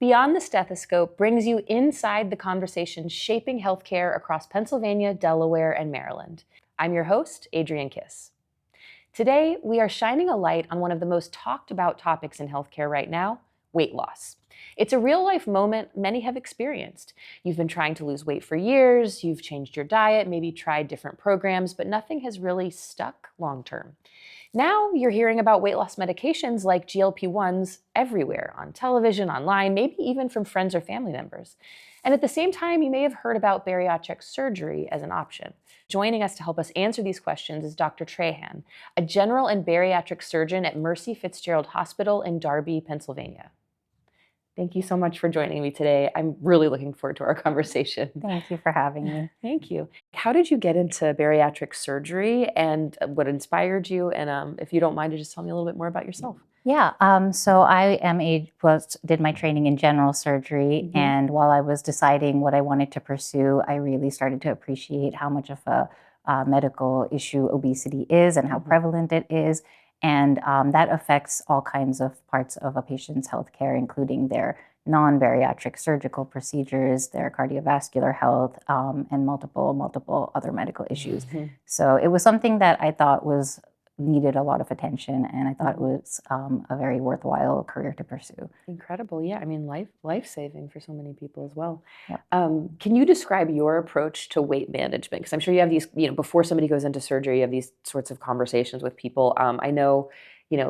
Beyond the Stethoscope brings you inside the conversations shaping healthcare across Pennsylvania, Delaware, and Maryland. I'm your host, Adrienne Kiss. Today, we are shining a light on one of the most talked about topics in healthcare right now, weight loss. It's a real-life moment many have experienced. You've been trying to lose weight for years, you've changed your diet, maybe tried different programs, but nothing has really stuck long-term. Now you're hearing about weight loss medications like GLP1s everywhere, on television, online, maybe even from friends or family members. And at the same time, you may have heard about bariatric surgery as an option. Joining us to help us answer these questions is Dr. Trehan, a general and bariatric surgeon at Mercy Fitzgerald Hospital in Darby, Pennsylvania. Thank you so much for joining me today. I'm really looking forward to our conversation. Thank you for having me. Thank you. How did you get into bariatric surgery and what inspired you? And if you don't mind to just tell me a little bit more about yourself. Yeah, so I did my training in general surgery, and while I was deciding what I wanted to pursue, I really started to appreciate how much of a medical issue obesity is and how prevalent it is. And that affects all kinds of parts of a patient's healthcare, including their non-bariatric surgical procedures, their cardiovascular health, and multiple other medical issues. So it was something that I thought needed a lot of attention, and I thought it was a very worthwhile career to pursue. Incredible. Yeah, I mean, life-saving for so many people as well. Yep. Can you describe your approach to weight management? Because I'm sure you have these, before somebody goes into surgery, you have these sorts of conversations with people. I know,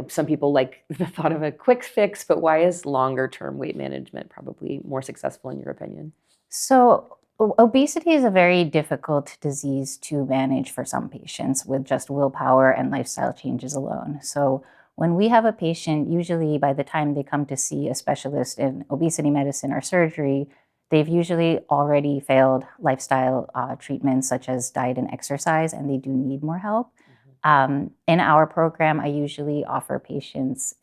some people like the thought of a quick fix, but why is longer-term weight management probably more successful in your opinion? So obesity is a very difficult disease to manage for some patients with just willpower and lifestyle changes alone. So when we have a patient, usually by the time they come to see a specialist in obesity medicine or surgery, they've usually already failed lifestyle treatments such as diet and exercise, and they do need more help. In our program, I usually offer patients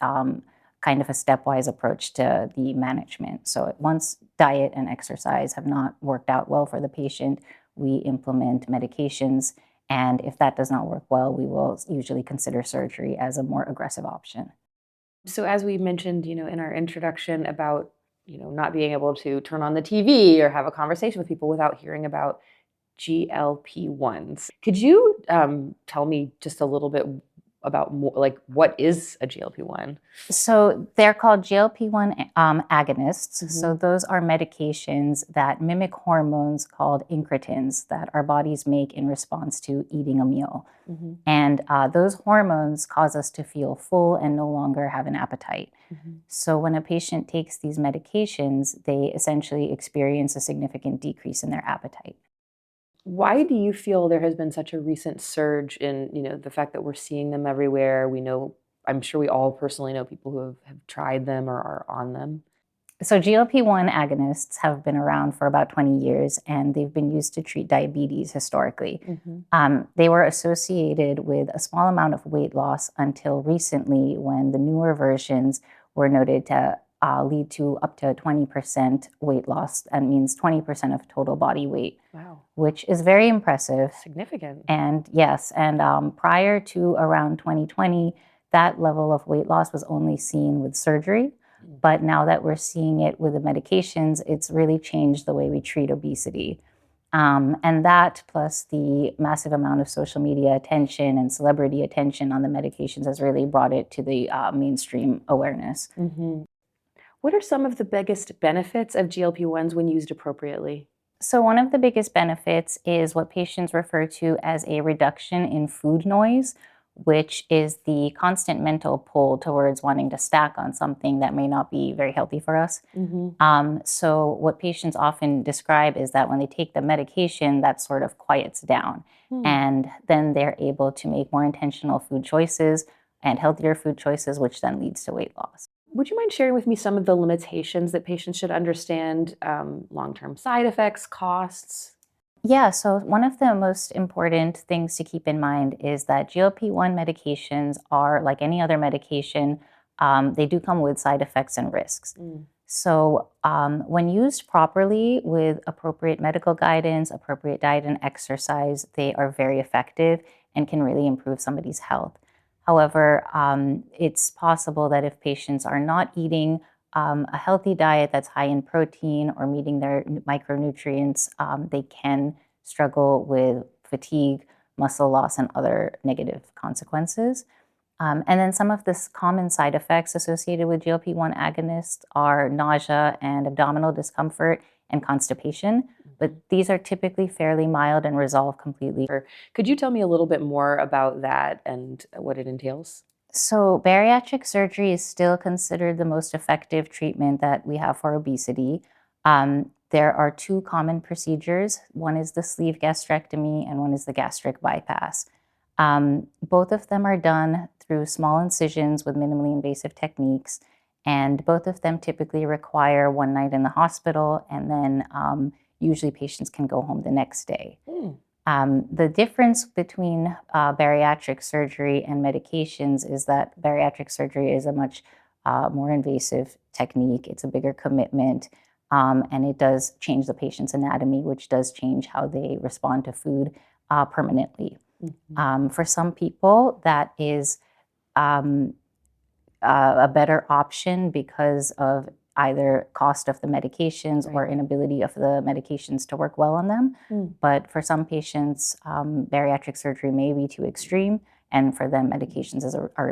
kind of a stepwise approach to the management. So once diet and exercise have not worked out well for the patient, we implement medications. And if that does not work well, we will usually consider surgery as a more aggressive option. So as we mentioned, in our introduction about, not being able to turn on the TV or have a conversation with people without hearing about GLP1s. Could you tell me just a little bit about more, like what is a GLP1? So they're called GLP1 agonists. So those are medications that mimic hormones called incretins that our bodies make in response to eating a meal. And those hormones cause us to feel full and no longer have an appetite. So when a patient takes these medications, they essentially experience a significant decrease in their appetite. Why do you feel there has been such a recent surge in, the fact that we're seeing them everywhere? We know, I'm sure we all personally know people who have tried them or are on them. So GLP-1 agonists have been around for about 20 years, and they've been used to treat diabetes historically. They were associated with a small amount of weight loss until recently, when the newer versions were noted to lead to up to 20% weight loss. That means 20% of total body weight. Wow. Which is very impressive. Significant. And yes, and prior to around 2020, that level of weight loss was only seen with surgery. But now that we're seeing it with the medications, it's really changed the way we treat obesity. And that, plus the massive amount of social media attention and celebrity attention on the medications, has really brought it to the mainstream awareness. What are some of the biggest benefits of GLP-1s when used appropriately? So one of the biggest benefits is what patients refer to as a reduction in food noise, which is the constant mental pull towards wanting to stack on something that may not be very healthy for us. So what patients often describe is that when they take the medication, that sort of quiets down. And then they're able to make more intentional food choices and healthier food choices, which then leads to weight loss. Would you mind sharing with me some of the limitations that patients should understand, long-term side effects, costs? Yeah, so one of the most important things to keep in mind is that GLP-1 medications are like any other medication. They do come with side effects and risks. So when used properly with appropriate medical guidance, appropriate diet and exercise, they are very effective and can really improve somebody's health. However, it's possible that if patients are not eating a healthy diet that's high in protein or meeting their micronutrients, they can struggle with fatigue, muscle loss, and other negative consequences. And then some of the common side effects associated with GLP-1 agonists are nausea and abdominal discomfort and constipation, but these are typically fairly mild and resolve completely. Could you tell me a little bit more about that and what it entails? So bariatric surgery is still considered the most effective treatment that we have for obesity. There are two common procedures. One is the sleeve gastrectomy and one is the gastric bypass. Both of them are done through small incisions with minimally invasive techniques, and both of them typically require one night in the hospital, and then usually patients can go home the next day. The difference between bariatric surgery and medications is that bariatric surgery is a much more invasive technique. It's a bigger commitment, and it does change the patient's anatomy, which does change how they respond to food permanently. For some people, that is a better option because of either cost of the medications or inability of the medications to work well on them. But for some patients, bariatric surgery may be too extreme, and for them, medications are